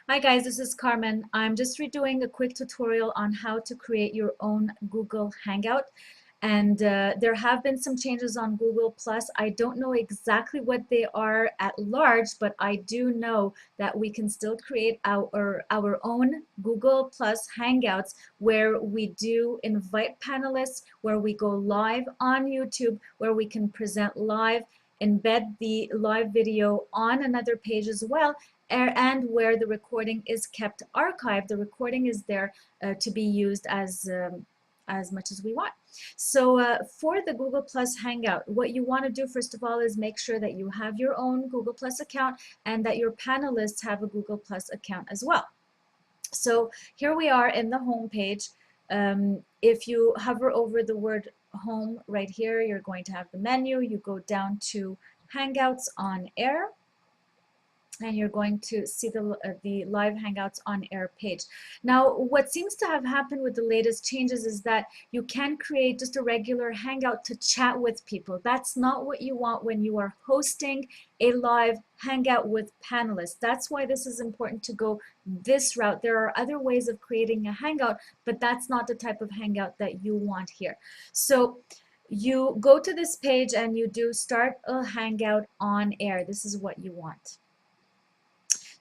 Hi guys, this is Carmen. I'm just redoing a quick tutorial on how to create your own Google Hangout. And there have been some changes on Google Plus. I don't know exactly what they are at large, but I do know that we can still create our own Google Plus Hangouts where we do invite panelists, where we go live on YouTube, where we can present live, embed the live video on another page as well, and where the recording is kept archived. The recording is there to be used as much as we want. So for the Google Plus Hangout, what you want to do first of all is make sure that you have your own Google Plus account and that your panelists have a Google Plus account as well. So here we are in the home page. If you hover over the word home right here, you're going to have the menu. You go down to Hangouts on Air, and you're going to see the live Hangouts on Air page. Now, what seems to have happened with the latest changes is that you can create just a regular Hangout to chat with people. That's not what you want when you are hosting a live Hangout with panelists. That's why this is important to go this route. There are other ways of creating a Hangout, but that's not the type of Hangout that you want here. So you go to this page and you do start a Hangout on Air. This is what you want.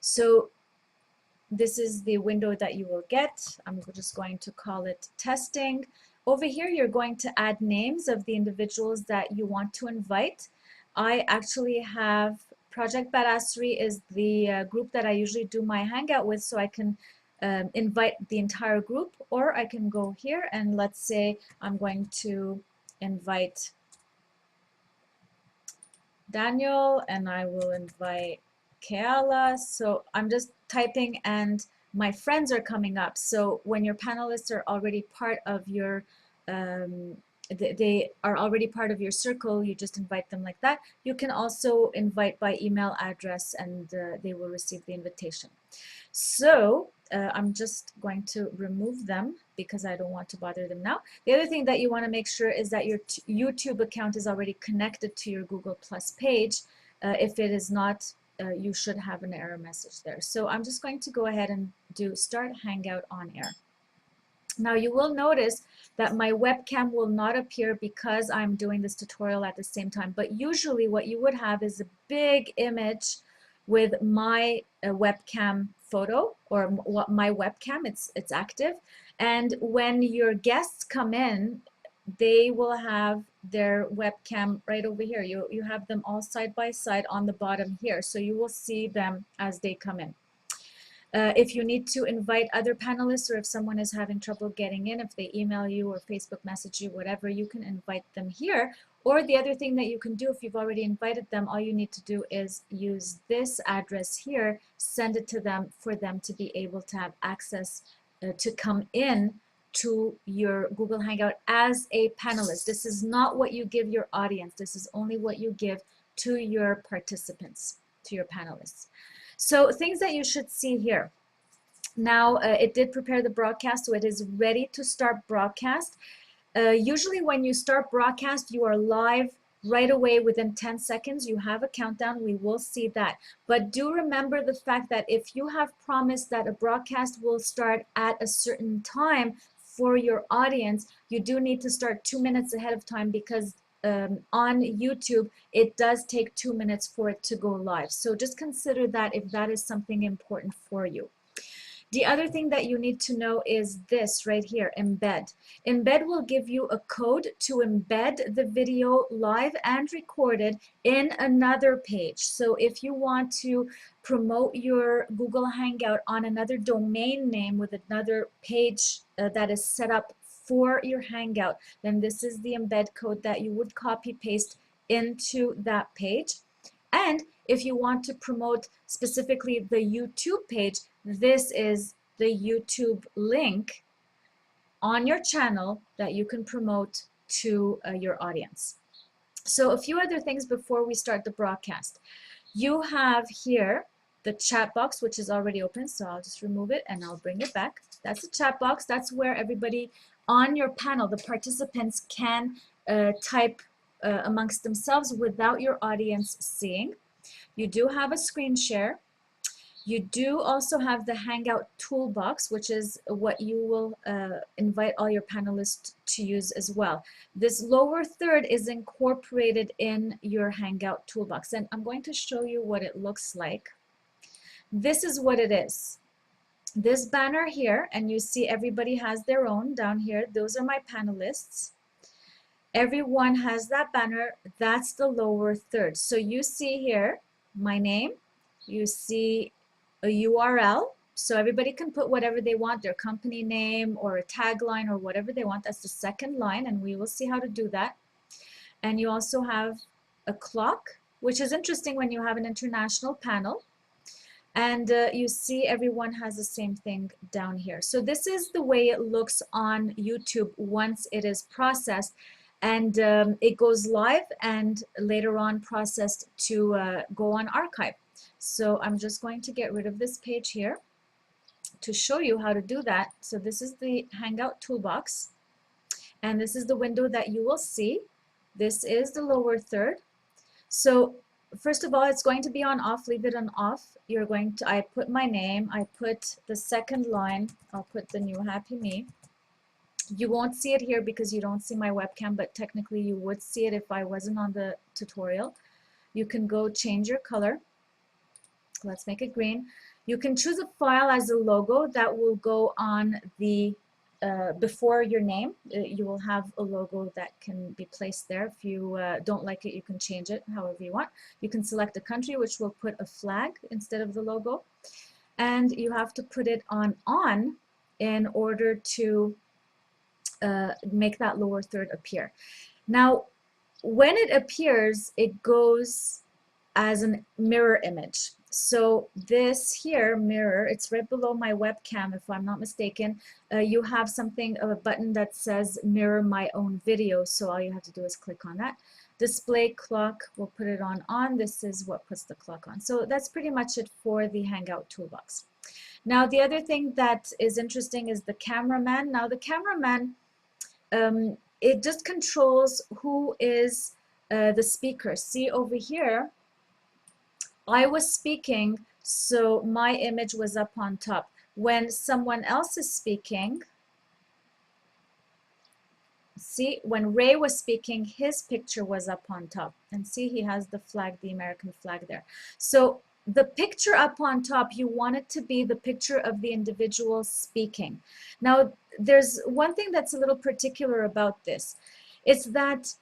So this is the window that you will get. I'm just going to call it testing. Over here, you're going to add names of the individuals that you want to invite. I actually have Project Badassery is the group that I usually do my Hangout with, so I can invite the entire group, or I can go here and let's say I'm going to invite Daniel and I will invite Keala. So I'm just typing and my friends are coming up. So when your panelists are already part of your, they are already part of your circle, you just invite them like that. You can also invite by email address and they will receive the invitation. So I'm just going to remove them because I don't want to bother them now. The other thing that you want to make sure is that your YouTube account is already connected to your Google Plus page. If it is not, you should have an error message there. So I'm just going to go ahead and do Start Hangout on Air. Now you will notice that my webcam will not appear because I'm doing this tutorial at the same time, but usually what you would have is a big image with my webcam photo or my webcam, it's active, and when your guests come in, they will have their webcam right over here. You have them all side by side on the bottom here, so you will see them as they come in. If you need to invite other panelists or if someone is having trouble getting in, if they email you or Facebook message you, whatever, you can invite them here. Or the other thing that you can do if you've already invited them, all you need to do is use this address here, send it to them for them to be able to have access to come in to your Google Hangout as a panelist. This is not what you give your audience. This is only what you give to your participants, to your panelists. So things that you should see here. Now it did prepare the broadcast, so it is ready to start broadcast. Usually when you start broadcast, you are live right away within 10 seconds. You have a countdown, we will see that. But do remember the fact that if you have promised that a broadcast will start at a certain time for your audience, you do need to start 2 minutes ahead of time because on YouTube, it does take 2 minutes for it to go live. So just consider that if that is something important for you. The other thing that you need to know is this right here, Embed. Embed will give you a code to embed the video live and recorded in another page. So if you want to promote your Google Hangout on another domain name with another page that is set up for your Hangout, then this is the embed code that you would copy paste into that page. And if you want to promote specifically the YouTube page, this is the YouTube link on your channel that you can promote to your audience. So a few other things before we start the broadcast. You have here the chat box, which is already open, so I'll just remove it and I'll bring it back. That's the chat box. That's where everybody on your panel, the participants, can type amongst themselves without your audience seeing. You do have a screen share. You do also have the Hangout Toolbox, which is what you will invite all your panelists to use as well. This lower third is incorporated in your Hangout Toolbox, and I'm going to show you what it looks like. This is what it is. This banner here, and you see everybody has their own down here. Those are my panelists. Everyone has that banner. That's the lower third. So you see here my name, you see a URL, so everybody can put whatever they want, their company name or a tagline or whatever they want. That's the second line, and we will see how to do that. And you also have a clock, which is interesting when you have an international panel. And you see everyone has the same thing down here. So this is the way it looks on YouTube once it is processed, and it goes live and later on processed to go on archive. So I'm just going to get rid of this page here to show you how to do that. So this is the Hangout Toolbox, and this is the window that you will see. This is the lower third. So first of all, it's going to be on off. Leave it on off. You're going to, I put my name, I put the second line, I'll put the new Happy Me. You won't see it here because you don't see my webcam, but technically you would see it if I wasn't on the tutorial. You can go change your color. Let's make it green. You can choose a file as a logo that will go on the before your name. You will have a logo that can be placed there. If you don't like it, you can change it however you want. You can select a country, which will put a flag instead of the logo, and you have to put it on in order to make that lower third appear. Now when it appears, it goes as a mirror image. So this here, mirror, it's right below my webcam if I'm not mistaken. You have something, a button that says mirror my own video, so all you have to do is click on that. Display clock, we'll put it on. This is what puts the clock on. So that's pretty much it for the Hangout Toolbox. Now the other thing that is interesting is the Cameraman. Now the Cameraman, it just controls who is the speaker. See over here, I was speaking, so my image was up on top. When someone else is speaking, see, when Ray was speaking, his picture was up on top. And see, he has the flag, the American flag there. So the picture up on top, you want it to be the picture of the individual speaking. Now, there's one thing that's a little particular about this. It's that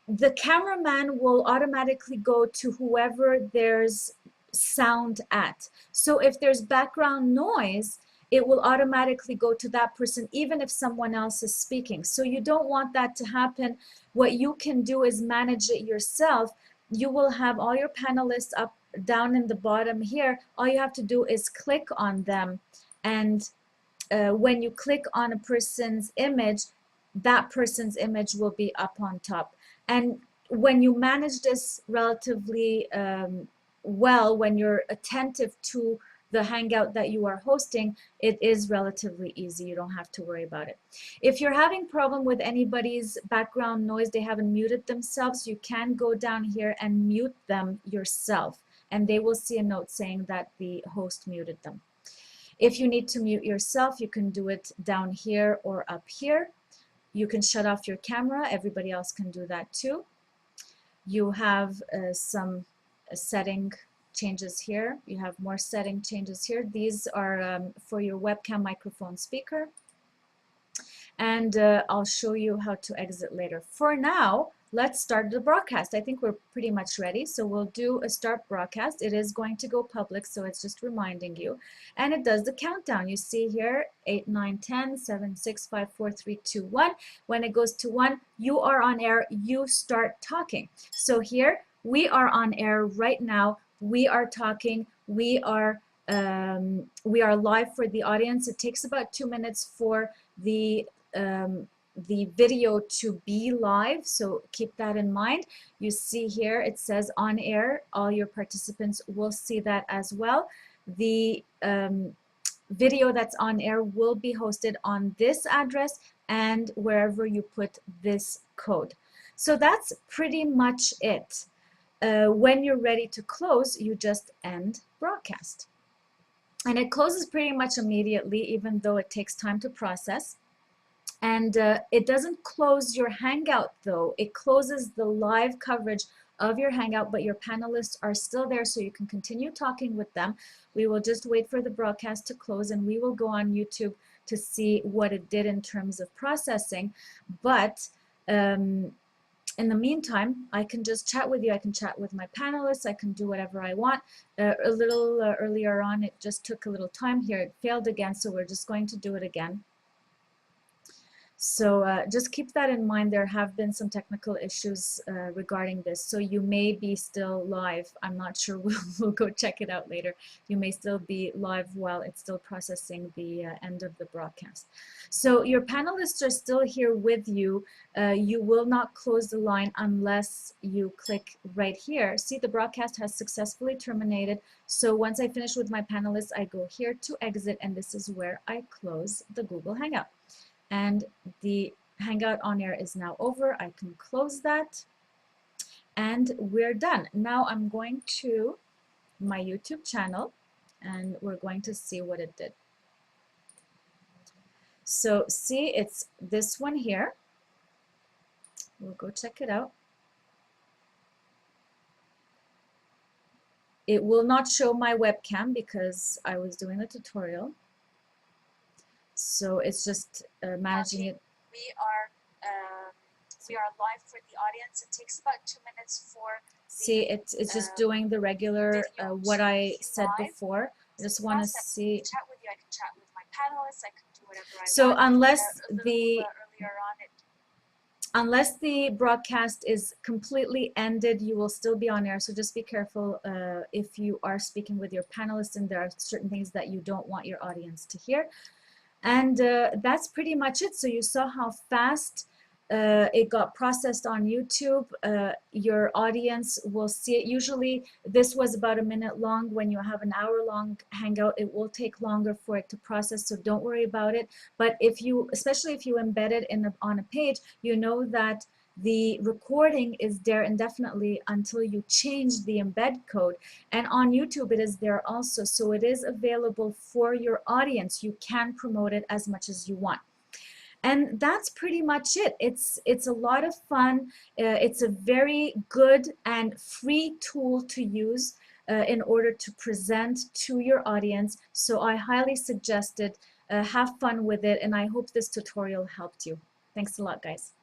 the cameraman will automatically go to whoever there's sound at. So if there's background noise, it will automatically go to that person even if someone else is speaking. So you don't want that to happen. What you can do is manage it yourself. You will have all your panelists up down in the bottom here. All you have to do is click on them, and when you click on a person's image, that person's image will be up on top. And when you manage this relatively well, when you're attentive to the Hangout that you are hosting, it is relatively easy. You don't have to worry about it. If you're having problem with anybody's background noise, they haven't muted themselves, you can go down here and mute them yourself, and they will see a note saying that the host muted them. If you need to mute yourself, you can do it down here or up here. You can shut off your camera. Everybody else can do that too. You have some setting changes here. You have more setting changes here. These are for your webcam, microphone, speaker. And I'll show you how to exit later. For now, let's start the broadcast. I think we're pretty much ready. So we'll do a start broadcast. It is going to go public, so it's just reminding you. And it does the countdown. You see here, 8, 9, 10, 7, 6, 5, 4, 3, 2, 1. When it goes to 1, you are on air. You start talking. So here, we are on air right now. We are talking. We are live for the audience. It takes about 2 minutes for the video to be live, so keep that in mind. You see here it says on air. All your participants will see that as well. The video that's on air will be hosted on this address and wherever you put this code. So that's pretty much it. When you're ready to close, you just end broadcast. And it closes pretty much immediately, even though it takes time to process. And it doesn't close your Hangout though. It closes the live coverage of your Hangout, but your panelists are still there, so you can continue talking with them. We will just wait for the broadcast to close, and we will go on YouTube to see what it did in terms of processing. But in the meantime, I can just chat with you. I can chat with my panelists. I can do whatever I want. A little earlier on, it just took a little time here. It failed again, so we're just going to do it again. So just keep that in mind. There have been some technical issues regarding this. So you may be still live. I'm not sure. We'll go check it out later. You may still be live while it's still processing the end of the broadcast. So your panelists are still here with you. You will not close the line unless you click right here. See, the broadcast has successfully terminated. So once I finish with my panelists, I go here to exit, and this is where I close the Google Hangout. And the Hangout on air is now over. I can close that, and we're done. Now I'm going to my YouTube channel, and we're going to see what it did. So see, it's this one here. We'll go check it out. It will not show my webcam because I was doing the tutorial. So it's just managing it. We are live for the audience. It takes about 2 minutes for see it's just doing the regular what I said before. I just want to see. Chat with you. I can chat with my panelists. I can do whatever I want. So unless the broadcast is completely ended, you will still be on air. So just be careful if you are speaking with your panelists, and there are certain things that you don't want your audience to hear. And that's pretty much it. So you saw how fast it got processed on YouTube. Your audience will see it. Usually this was about a minute long. When you have an hour-long Hangout, it will take longer for it to process, so don't worry about it. But if you, especially if you embed it on a page, you know that the recording is there indefinitely until you change the embed code. And on YouTube it is there also, so it is available for your audience. You can promote it as much as you want. And that's pretty much it. It's a lot of fun. It's a very good and free tool to use in order to present to your audience. So I highly suggest it. Have fun with it, and I hope this tutorial helped you. Thanks a lot, guys.